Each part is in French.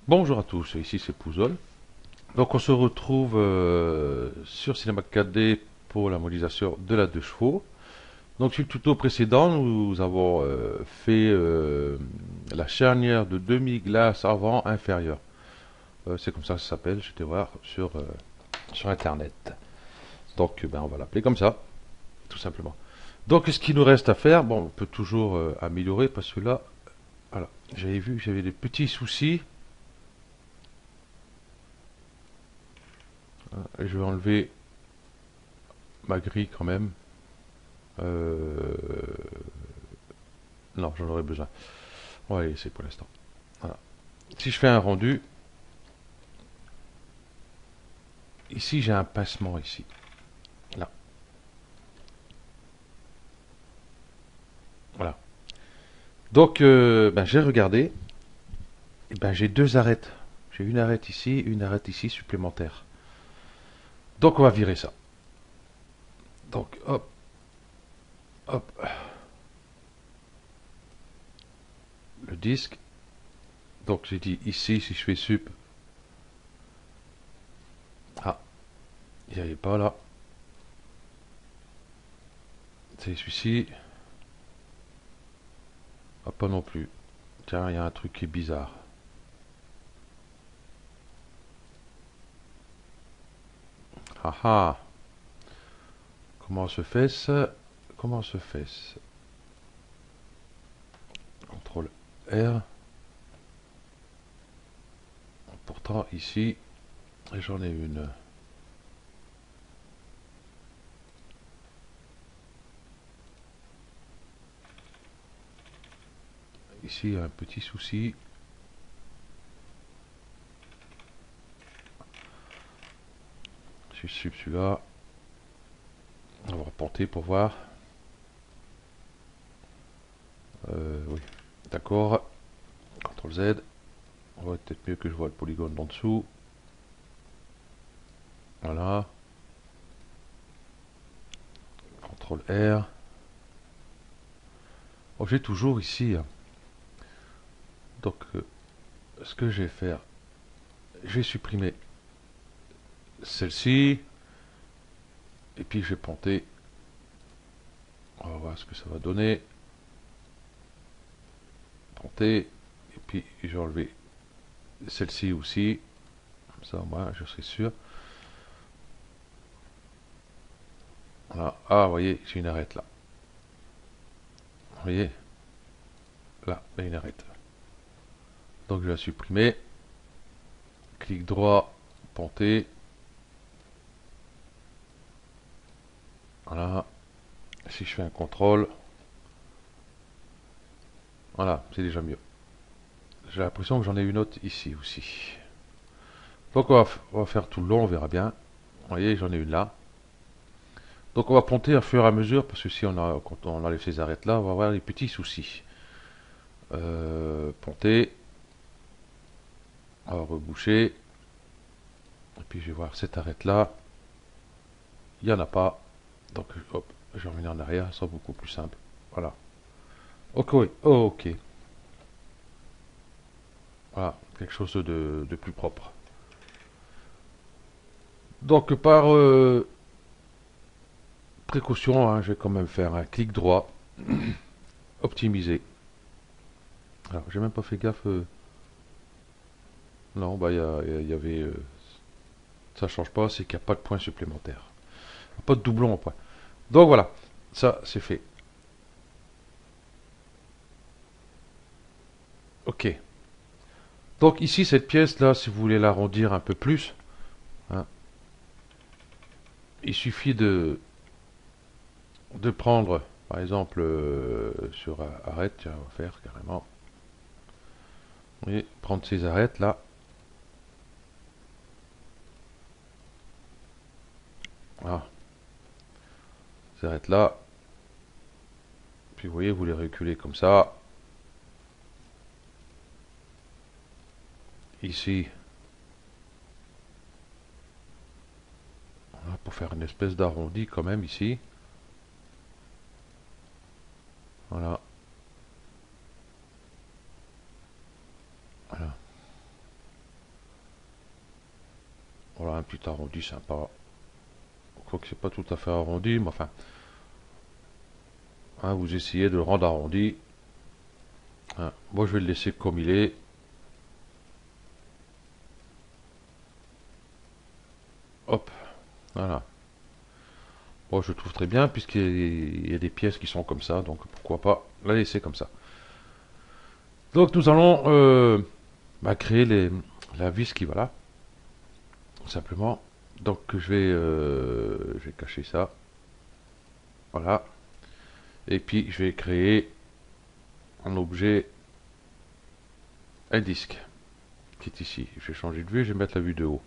Bonjour à tous, ici c'est Pouzol. Donc on se retrouve sur Cinema 4D pour la modélisation de la 2 chevaux. Donc sur le tuto précédent, nous avons fait la charnière de demi-glace avant inférieure. C'est comme ça que ça s'appelle, j'étais voir sur internet. Donc on va l'appeler comme ça, tout simplement. Donc ce qu'il nous reste à faire, bon on peut toujours améliorer parce que là, voilà, j'avais vu que j'avais des petits soucis. Je vais enlever ma grille quand même. Euh, non, j'en aurais besoin. On va les laisser pour l'instant. Voilà. Si je fais un rendu, ici j'ai un pincement ici. Là. Voilà. Donc j'ai regardé. Et j'ai deux arêtes. J'ai une arête ici, une arête ici supplémentaire. Donc on va virer ça. Donc hop, hop, le disque. Donc j'ai dit ici si je fais sup. Ah, il n'y avait pas là. C'est celui-ci. Ah, pas non plus. Tiens, il y a un truc qui est bizarre. Ah ah. Comment se fait ça? Comment se fait ça? CTRL R. Pourtant ici, j'en ai une. Ici, il y a un petit souci. Je suis celui-là. On va reporter pour voir. Oui. D'accord. CTRL Z. On va peut-être mieux que je vois le polygone d'en dessous. Voilà. CTRL R. Oh, j'ai toujours ici. Donc, ce que je vais faire, je vais supprimer celle-ci. Et puis, je vais ponter. On va voir ce que ça va donner. Ponter. Et puis, je vais enlever celle-ci aussi. Comme ça, moi, je serai sûr. Voilà. Ah, vous voyez, j'ai une arête là. Vous voyez, là, il y a une arête. Donc, je vais la supprimer. Clic droit, ponter. Voilà. Si je fais un contrôle, voilà, c'est déjà mieux. J'ai l'impression que j'en ai une autre ici aussi. Donc on va faire tout le long, on verra bien. Vous voyez, j'en ai une là. Donc on va ponter au fur et à mesure, parce que si quand on enlève ces arêtes là, on va avoir les petits soucis. Ponter, on va reboucher. Et puis je vais voir cette arête là. Il n'y en a pas. Donc hop, je vais revenir en arrière, ça sera beaucoup plus simple. Voilà. Ok, oui. Oh, ok. Voilà, quelque chose de plus propre. Donc par précaution, hein, je vais quand même faire un clic droit, optimiser. Alors j'ai même pas fait gaffe. Non, il y avait. Ça change pas, c'est qu'il n'y a pas de point supplémentaire. Pas de doublon en point. Donc voilà, ça c'est fait. Ok. Donc ici, cette pièce là, si vous voulez l'arrondir un peu plus, hein, il suffit de prendre, par exemple, sur arrête, tiens, on va faire carrément. Et prendre ces arêtes là. Voilà, ces arêtes là. Puis vous voyez, vous les reculez comme ça. Ici, voilà, pour faire une espèce d'arrondi quand même ici. Voilà. Voilà. Voilà, un petit arrondi sympa. Quoique c'est pas tout à fait arrondi, mais enfin, hein, vous essayez de le rendre arrondi. Hein, moi, je vais le laisser comme il est. Hop, voilà. Moi, je le trouve très bien, puisqu'il y a des pièces qui sont comme ça, donc pourquoi pas la laisser comme ça. Donc, nous allons créer la vis qui va là, simplement. Donc, je vais cacher ça. Voilà. Et puis, je vais créer un objet, un disque, qui est ici. Je vais changer de vue, je vais mettre la vue de haut.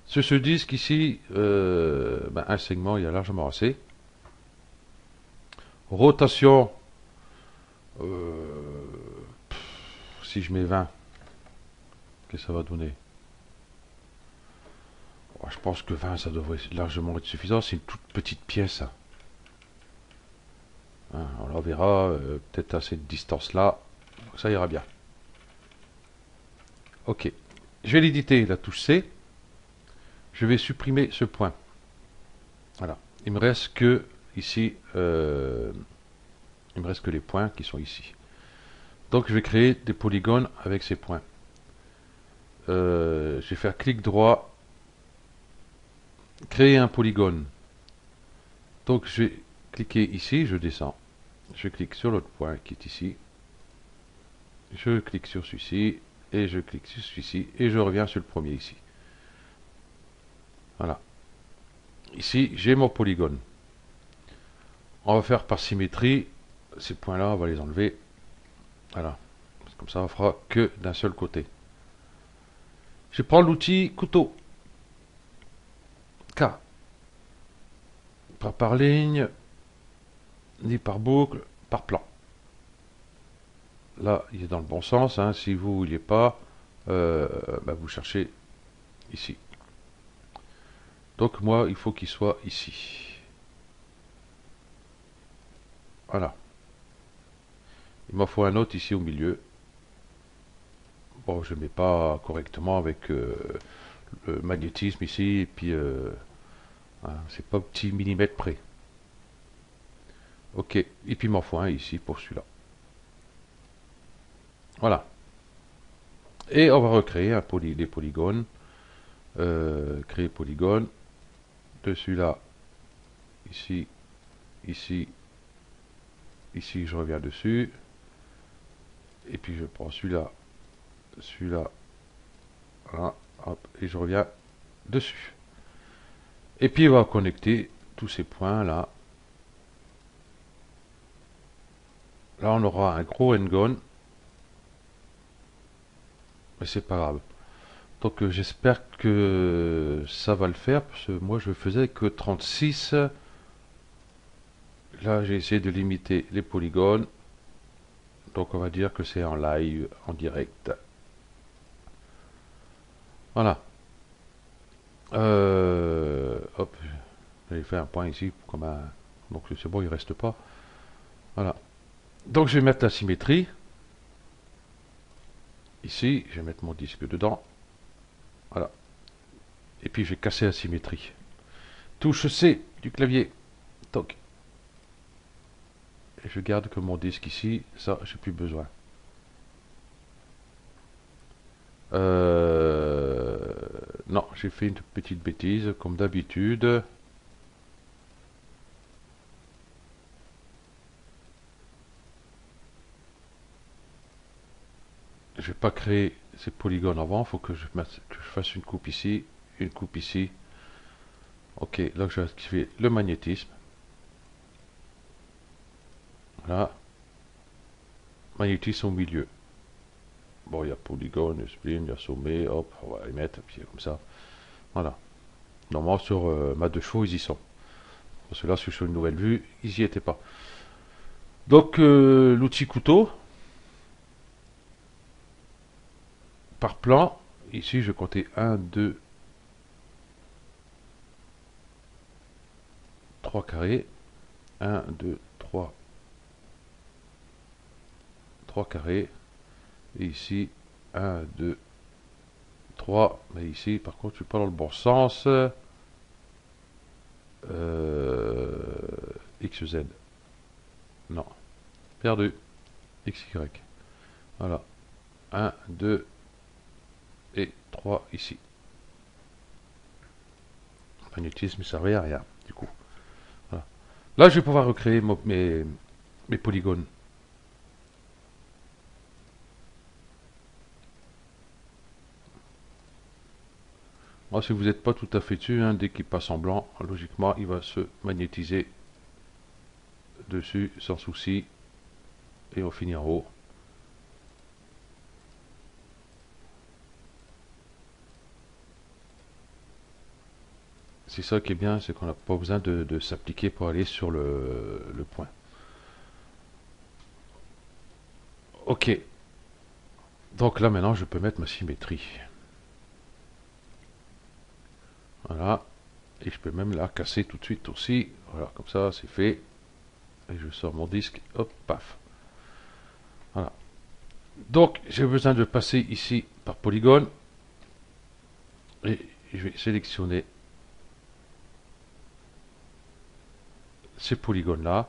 Sur ce disque ici, un segment, il y a largement assez. Rotation, euh, si je mets 20, qu'est-ce que ça va donner? Oh, je pense que 20, ça devrait largement être suffisant. C'est une toute petite pièce. Hein, on la verra, peut-être à cette distance-là. Ça ira bien. Ok. Je vais l'éditer, la touche C. Je vais supprimer ce point. Voilà. Il me reste que ici, il me reste que les points qui sont ici. Donc je vais créer des polygones avec ces points. Je vais faire clic droit, créer un polygone. Donc je vais cliquer ici, je descends. Je clique sur l'autre point qui est ici. Je clique sur celui-ci et je clique sur celui-ci et je reviens sur le premier ici. Voilà. Ici, j'ai mon polygone. On va faire par symétrie. Ces points-là, on va les enlever. Voilà. Comme ça, on fera que d'un seul côté. Je prends l'outil couteau. K. Pas par ligne, ni par boucle, par plan. Là, il est dans le bon sens. Hein. Si vous ne vouliez pas, vous cherchez ici. Donc moi, il faut qu'il soit ici. Voilà. Il m'en faut un autre ici au milieu. Bon, je ne mets pas correctement avec le magnétisme ici. Et puis, hein, c'est pas petit millimètre près. Ok. Et puis, il m'en faut un ici pour celui-là. Voilà. Et on va recréer des polygones. Créer polygone. De celui-là. Ici. Ici. Ici, je reviens dessus. Et puis, je prends celui-là. Celui-là. Voilà. Hop, et je reviens dessus. Et puis, on va connecter tous ces points-là. Là, on aura un gros n-gon. Mais c'est pas grave. Donc, j'espère que ça va le faire. Parce que moi, je faisais que 36. Là, j'ai essayé de limiter les polygones. Donc, on va dire que c'est en live, en direct. Voilà. Hop. J'ai fait un point ici. Comme un... Donc, c'est bon, il reste pas. Voilà. Donc, je vais mettre la symétrie. Ici, je vais mettre mon disque dedans. Voilà. Et puis, je vais casser la symétrie. Touche C du clavier. Toc. Et je garde que mon disque ici. Ça, j'ai plus besoin. Non, j'ai fait une petite bêtise, comme d'habitude. Je vais pas créer ces polygones avant. Il faut que je fasse une coupe ici, une coupe ici. Ok, là je vais activer le magnétisme. Voilà. Magnétisme au milieu. Bon, il y a polygone, il y a spline, il y a sommet. Hop, on va les mettre, puis comme ça. Voilà. Normalement, sur ma deux chevaux, ils y sont. Parce que là, sur une nouvelle vue, ils n'y étaient pas. Donc, l'outil couteau. Par plan. Ici, je vais compter 1, 2, 3 carrés. 1, 2, 3. 3 carrés. Et ici, 1, 2, 3. 3, mais ici, par contre, je suis pas dans le bon sens. XZ. Non. Perdu. XY. Voilà. 1, 2 et 3 ici. Magnétisme, ça servait à rien, du coup. Voilà. Là, je vais pouvoir recréer mes polygones. Moi, si vous n'êtes pas tout à fait dessus, hein, dès qu'il passe en blanc, logiquement, il va se magnétiser dessus sans souci. Et on finit en haut. C'est ça qui est bien, c'est qu'on n'a pas besoin de s'appliquer pour aller sur le point. Ok. Donc là maintenant je peux mettre ma symétrie. Voilà. Et je peux même la casser tout de suite aussi. Voilà, comme ça c'est fait. Et je sors mon disque. Hop, paf. Voilà. Donc j'ai besoin de passer ici par polygone. Et je vais sélectionner ces polygones là.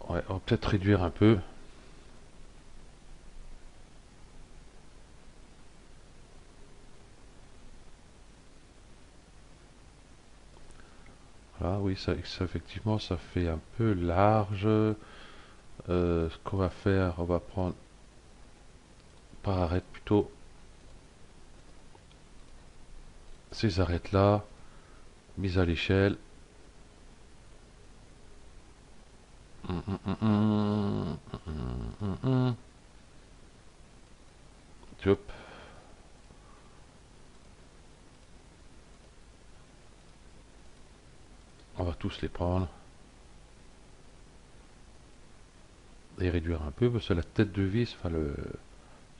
Ouais, on va peut-être réduire un peu. Voilà, oui, ça effectivement, ça fait un peu large. Ce qu'on va faire, on va prendre par arête plutôt ces arêtes là, mise à l'échelle. Hop. On va tous les prendre et réduire un peu parce que la tête de vis, enfin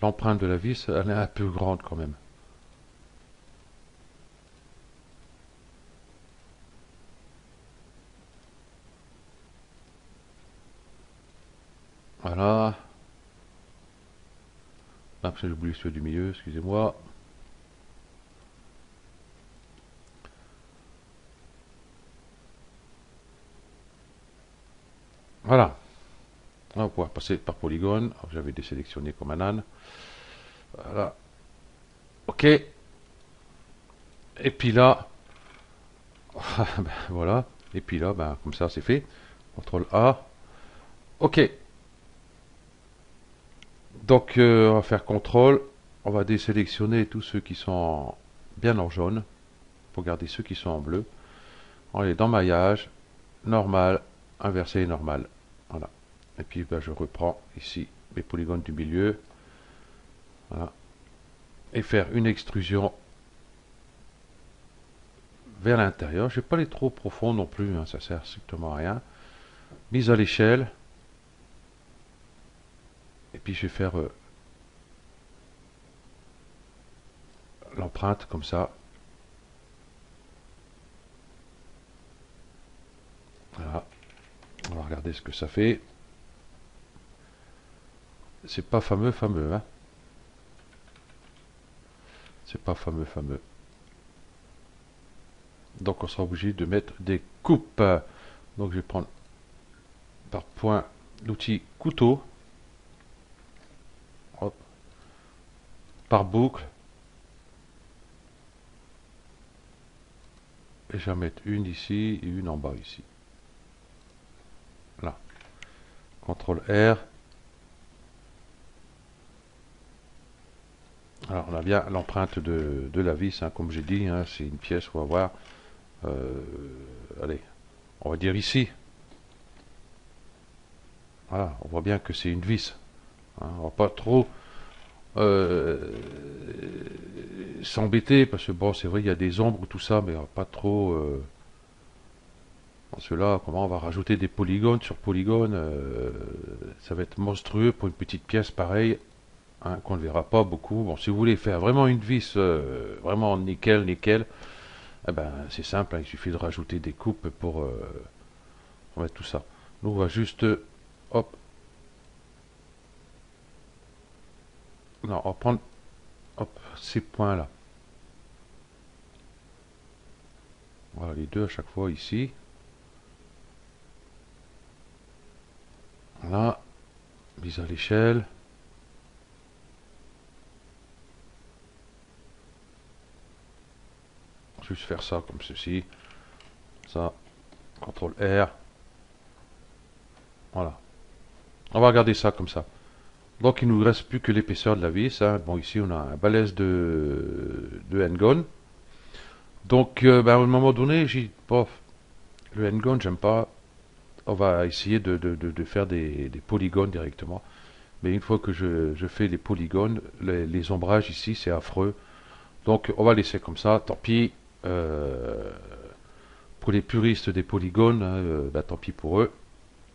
l'empreinte de la vis, elle est un peu grande quand même. Voilà. Là, j'ai oublié celui du milieu, excusez-moi. Voilà. Là, on va pouvoir passer par polygone. J'avais désélectionné comme un âne. Voilà. Ok. Et puis là, ben, voilà. Et puis là, ben, comme ça, c'est fait. CTRL A. Ok. Donc, on va faire CTRL. On va désélectionner tous ceux qui sont bien en jaune. Pour garder ceux qui sont en bleu. On est dans maillage. Normal. Inversé et normal. Voilà. Et puis, ben, je reprends ici mes polygones du milieu. Voilà. Et faire une extrusion vers l'intérieur. Je ne vais pas aller trop profond non plus, hein, ça sert strictement à rien. Mise à l'échelle. Et puis je vais faire l'empreinte comme ça. Voilà. On va regarder ce que ça fait. C'est pas fameux, hein. C'est pas fameux. Donc on sera obligé de mettre des coupes. Donc je vais prendre par point l'outil couteau. Hop. Par boucle. Et je vais en mettre une ici et une en bas ici. Là. CTRL R. Alors on a bien l'empreinte de la vis, hein, comme j'ai dit, hein, c'est une pièce, on va voir. Allez, on va dire ici. Voilà, on voit bien que c'est une vis. Hein, on va pas trop s'embêter, parce que bon, c'est vrai, il y a des ombres, tout ça, mais on va pas trop... parce que là, comment on va rajouter des polygones sur polygones, ça va être monstrueux pour une petite pièce pareille, hein, qu'on ne verra pas beaucoup. Bon, si vous voulez faire vraiment une vis, vraiment nickel, eh ben, c'est simple, hein, il suffit de rajouter des coupes pour mettre tout ça. Nous, on va juste, hop, Non, on va prendre hop, ces points-là. Voilà, les deux à chaque fois ici. Voilà, mise à l'échelle. Juste faire ça comme ceci. Ça, CTRL R. Voilà. On va regarder ça comme ça. Donc il ne nous reste plus que l'épaisseur de la vis. Hein. Bon, ici on a un balèze de N-Gon. Donc à un moment donné, j'ai dit, bof, le N-Gon, j'aime pas. On va essayer de faire des polygones directement. Mais une fois que je fais les polygones, les ombrages ici, c'est affreux. Donc on va laisser comme ça, tant pis. Pour les puristes des polygones, hein, tant pis pour eux.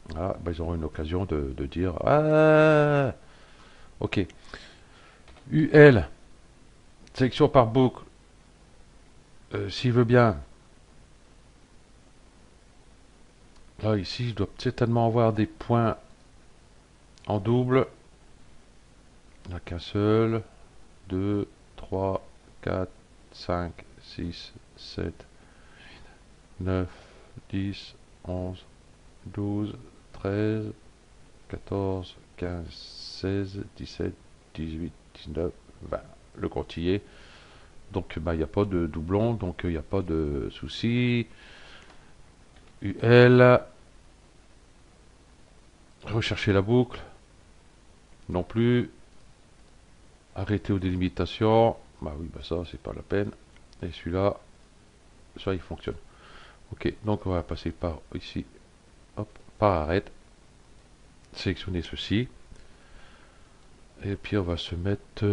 Voilà, ils auront une occasion de dire ah, ok. UL, sélection par boucle. S'il veut bien, là ici, je dois certainement avoir des points en double. Il n'y en a qu'un seul. 2, 3, 4, 5, 6, 7, 9, 10, 11, 12, 13, 14, 15, 16, 17, 18, 19, 20. Le compte Donc il n'y a pas de doublon, donc il n'y a pas de souci. UL. Rechercher la boucle. Non plus. Arrêter aux délimitations. Bah oui, bah ça c'est pas la peine. Et celui-là, ça il fonctionne. Ok, donc on va passer par ici. Hop, par arrête. Sélectionner ceci. Et puis on va se mettre...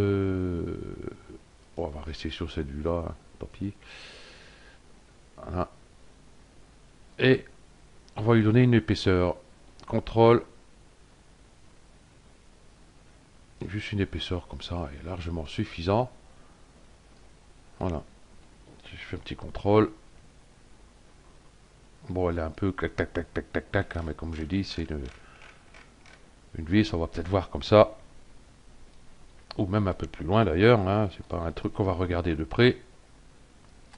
on va rester sur cette vue-là, hein, tant pis. Voilà. Et on va lui donner une épaisseur. CTRL. Juste une épaisseur comme ça est largement suffisant. Voilà. Je fais un petit contrôle. Bon, elle est un peu clac tac tac tac tac tac, hein, mais comme j'ai dit, c'est une vis, on va peut-être voir comme ça. Ou même un peu plus loin d'ailleurs, hein, c'est pas un truc qu'on va regarder de près.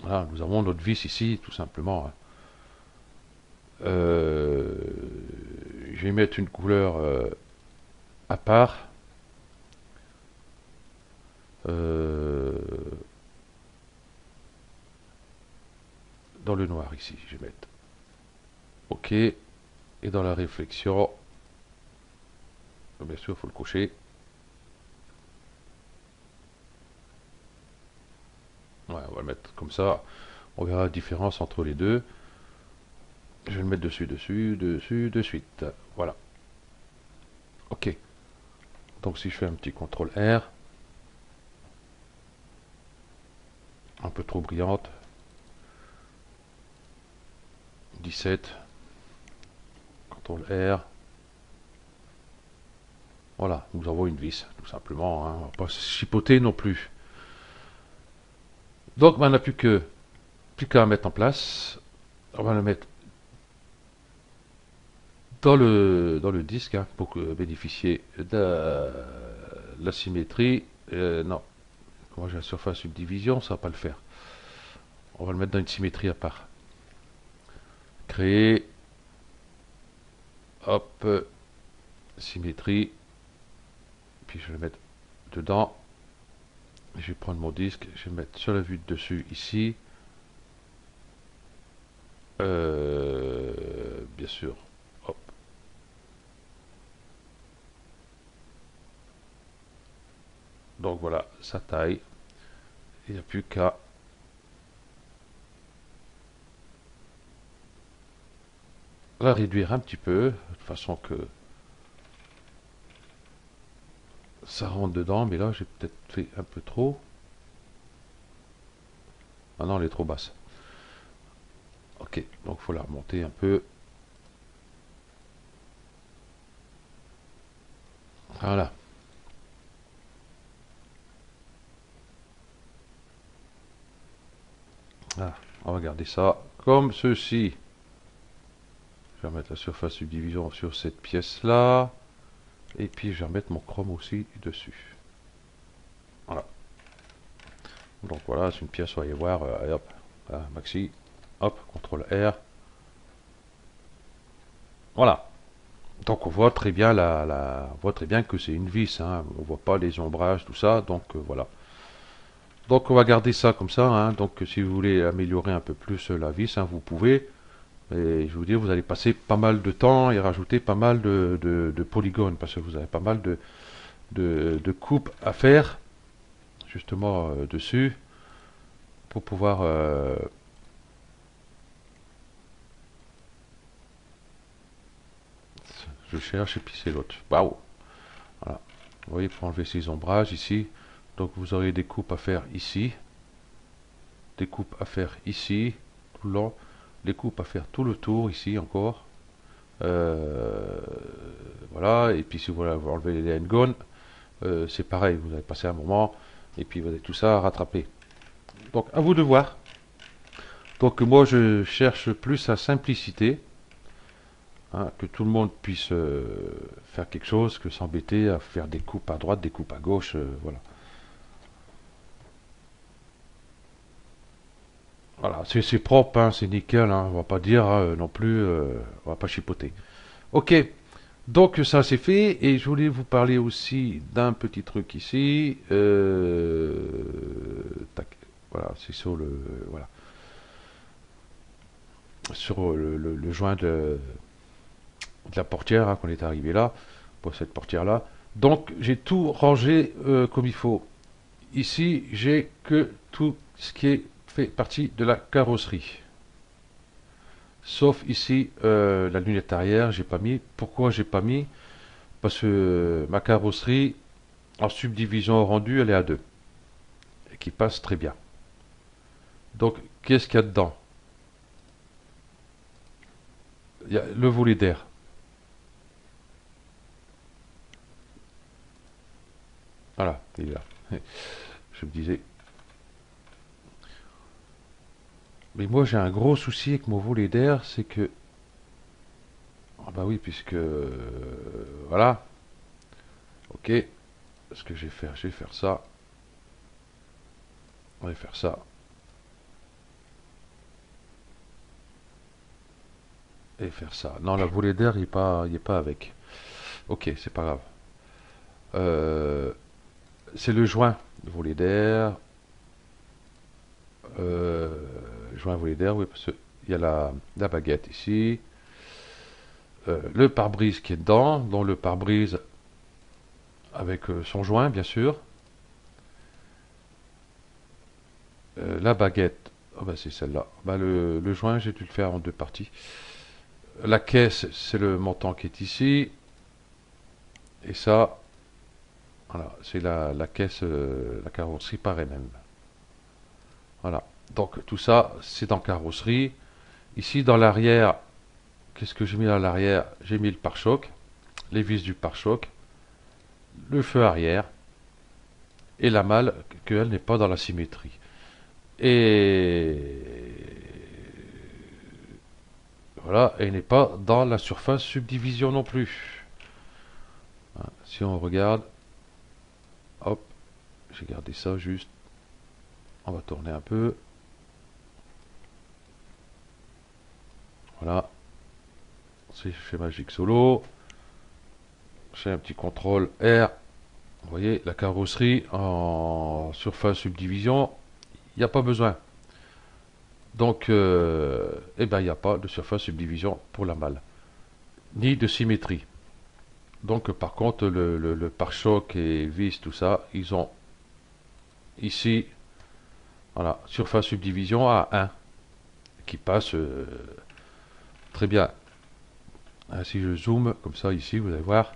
Voilà, nous avons notre vis ici, tout simplement. Hein. Je vais mettre une couleur à part. Dans le noir ici, je vais mettre OK. Et dans la réflexion, bien sûr, il faut le cocher. Ouais, on va le mettre comme ça. On verra la différence entre les deux. Je vais le mettre dessus, dessus, dessus, de suite. Voilà. OK. Donc si je fais un petit CTRL R, un peu trop brillante. 17. CTRL R. Voilà, nous avons une vis, tout simplement. Hein. On va pas se chipoter non plus. Donc, on n'a plus qu'à mettre en place. On va le mettre dans le disque hein, pour bénéficier de la symétrie. Non, moi j'ai la surface subdivision, ça va pas le faire. On va le mettre dans une symétrie à part. Créer. Hop. Symétrie. Puis je vais le mettre dedans. Je vais prendre mon disque, je vais mettre sur la vue de dessus ici. Bien sûr. Hop. Donc voilà, sa taille. Il n'y a plus qu'à la réduire un petit peu, de façon que ça rentre dedans. Mais là, j'ai peut-être fait un peu trop. Ah non, elle est trop basse. Ok, donc il faut la remonter un peu. Voilà. Ah, on va garder ça comme ceci. Je vais remettre la surface subdivision sur cette pièce-là. Et puis je vais remettre mon chrome aussi dessus. Donc voilà, c'est une pièce, voyez voir, hop, voilà, maxi, hop, contrôle R. Voilà. Donc on voit très bien on voit très bien que c'est une vis, hein. On voit pas les ombrages, tout ça, donc voilà. Donc on va garder ça comme ça, hein. Donc si vous voulez améliorer un peu plus la vis, hein, vous pouvez. Et je vous dis, vous allez passer pas mal de temps et rajouter pas mal de polygones, parce que vous avez pas mal de coupes à faire, justement dessus, pour pouvoir... je cherche et puis c'est l'autre. Waouh! Voilà. Vous voyez, pour enlever ces ombrages ici. Donc vous aurez des coupes à faire ici, des coupes à faire ici, tout le long, des coupes à faire tout le tour ici encore. Voilà, et puis si vous voulez enlever les hangons, c'est pareil, vous allez passer un moment, et puis vous avez tout ça à rattraper. Donc à vous de voir. Donc moi je cherche plus la simplicité, hein, que tout le monde puisse faire quelque chose, que s'embêter à faire des coupes à droite, des coupes à gauche, voilà. Voilà, c'est propre, hein, c'est nickel, hein, on va pas dire non plus, on va pas chipoter. Ok, donc ça c'est fait, et je voulais vous parler aussi d'un petit truc ici. Tac, voilà, c'est sur le, voilà, sur le joint de la portière, hein, qu'on est arrivé là, pour cette portière là. Donc j'ai tout rangé comme il faut. Ici j'ai que tout ce qui est fait partie de la carrosserie. Sauf ici, la lunette arrière, j'ai pas mis. Pourquoi j'ai pas mis? Parce que ma carrosserie, en subdivision rendue, elle est à 2. Et qui passe très bien. Donc, qu'est-ce qu'il y a dedans? Il y a le volet d'air. Voilà, il est là. Je me disais. Mais moi, j'ai un gros souci avec mon volet d'air, c'est que... Ah bah oui, puisque... voilà. Ok. Ce que je vais faire ça. On va faire ça. Et faire ça. Non, le volet d'air, il est pas avec. Ok, c'est pas grave. Euh, c'est le joint. Le volet d'air. Euh, joint volet d'air, oui, parce qu'il y a la baguette ici. Le pare-brise qui est dedans, dont le pare-brise avec son joint, bien sûr. La baguette, oh bah c'est celle-là. Bah le joint, j'ai dû le faire en deux parties. La caisse, c'est le montant qui est ici. Et ça, voilà, c'est la caisse, la carrosserie par elle-même. Voilà. Donc tout ça, c'est dans carrosserie. Ici, dans l'arrière, qu'est-ce que j'ai mis à l'arrière? J'ai mis le pare-choc, les vis du pare-choc, le feu arrière et la malle, qu'elle n'est pas dans la symétrie. Et voilà, et n'est pas dans la surface subdivision non plus. Hein, si on regarde, hop, j'ai gardé ça juste. On va tourner un peu. Voilà. Si je fais Magic Solo, je fais un petit contrôle R. Vous voyez, la carrosserie en surface subdivision, il n'y a pas besoin. Donc, eh ben, il n'y a pas de surface subdivision pour la malle, ni de symétrie. Donc, par contre, le pare-choc et vis, tout ça, ils ont ici, voilà, surface subdivision à 1, qui passe très bien. Ah, si je zoome, comme ça, ici, vous allez voir,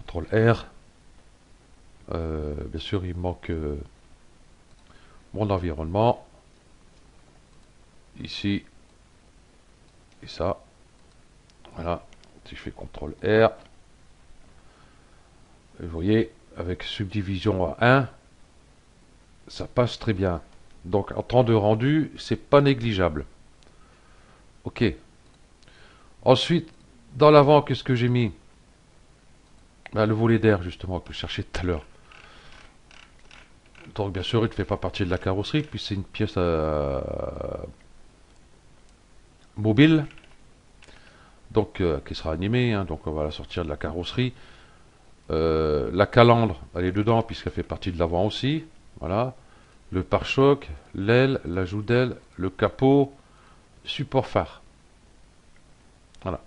CTRL R, bien sûr, il manque mon environnement, ici, et ça, voilà, si je fais CTRL R, vous voyez, avec subdivision à 1, ça passe très bien. Donc en temps de rendu, c'est pas négligeable. Ok. Ensuite, dans l'avant, qu'est-ce que j'ai mis? Ben, le volet d'air, justement, que je cherchais tout à l'heure. Donc bien sûr, il ne fait pas partie de la carrosserie, puis c'est une pièce mobile, donc qui sera animée, hein, donc on va la sortir de la carrosserie. La calandre, elle est dedans, puisqu'elle fait partie de l'avant aussi. Voilà. Le pare-choc, l'aile, l'ajout d'aile, le capot, support phare. Voilà.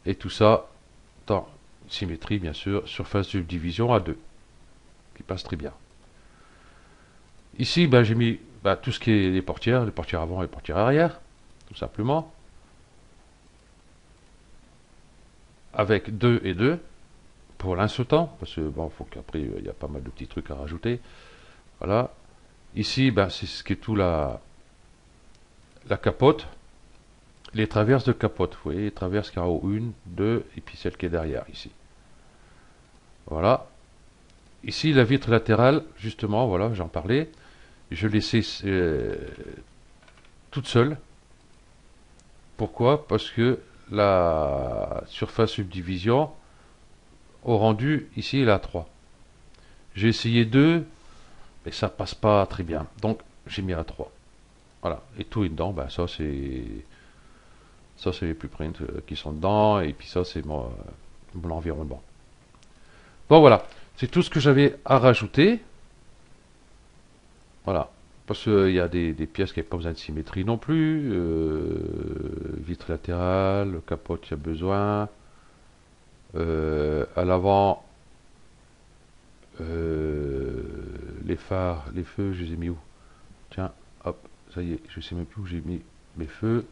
Et tout ça dans symétrie, bien sûr, surface de subdivision à 2, qui passe très bien. Ici, ben, j'ai mis tout ce qui est les portières avant et les portières arrière, tout simplement, avec 2 et 2 pour l'instant, parce que bon, faut qu'après il y a pas mal de petits trucs à rajouter. Voilà. Ici, ben, c'est ce qui est tout la capote, les traverses de capote. Vous voyez, les traverses carreau 1, 2, et puis celle qui est derrière ici. Voilà. Ici, la vitre latérale, justement, voilà, j'en parlais. Je laissais toute seule. Pourquoi? Parce que la surface subdivision, au rendu, ici, il est à 3. J'ai essayé 2, mais ça passe pas très bien. Donc, j'ai mis à 3. Voilà. Et tout est dedans, ben, ça c'est les blueprints qui sont dedans, et puis ça c'est mon environnement. Bon voilà, c'est tout ce que j'avais à rajouter. Voilà. Parce qu'il y a des pièces qui n'avaient pas besoin de symétrie non plus. Vitre latérale, capote, il y a besoin. À l'avant, les phares, les feux, je les ai mis où? Tiens, hop, ça y est, je sais même plus où j'ai mis mes feux.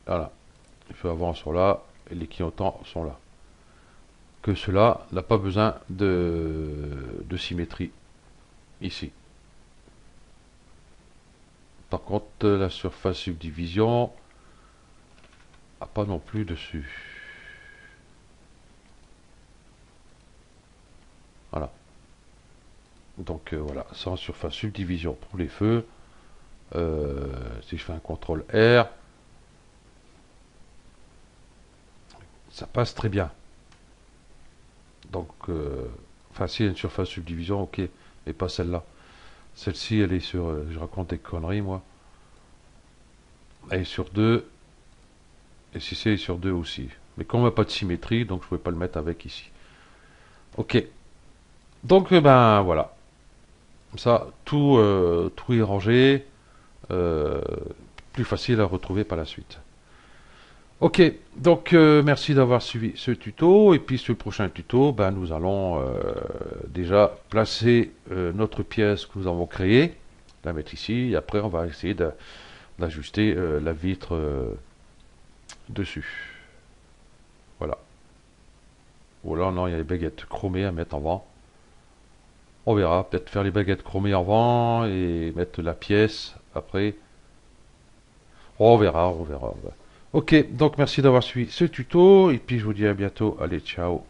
Voilà, les feux avant sont là, et les clignotants sont là. Que cela n'a pas besoin de symétrie ici. Par contre, la surface subdivision n'a pas non plus dessus. Voilà. Donc voilà, sans surface subdivision pour les feux. Si je fais un contrôle R, ça passe très bien. Donc, enfin, si il y a une surface subdivision, ok, mais pas celle-là. Celle-ci, elle est sur, je raconte des conneries, moi. Elle est sur 2, et si c'est sur 2 aussi. Mais comme on n'a pas de symétrie, donc je ne pouvais pas le mettre avec ici. Ok. Donc, ben voilà. Comme ça, tout est rangé. euh, Plus facile à retrouver par la suite. Ok, donc merci d'avoir suivi ce tuto. Et puis ce prochain tuto, ben, nous allons déjà placer notre pièce que nous avons créée, la mettre ici, et après on va essayer d'ajuster la vitre dessus. Voilà. Ou alors non, il y a les baguettes chromées à mettre avant. On verra, peut-être faire les baguettes chromées avant et mettre la pièce après. Oh, on verra, on verra. Ok, donc merci d'avoir suivi ce tuto et puis je vous dis à bientôt. Allez, ciao.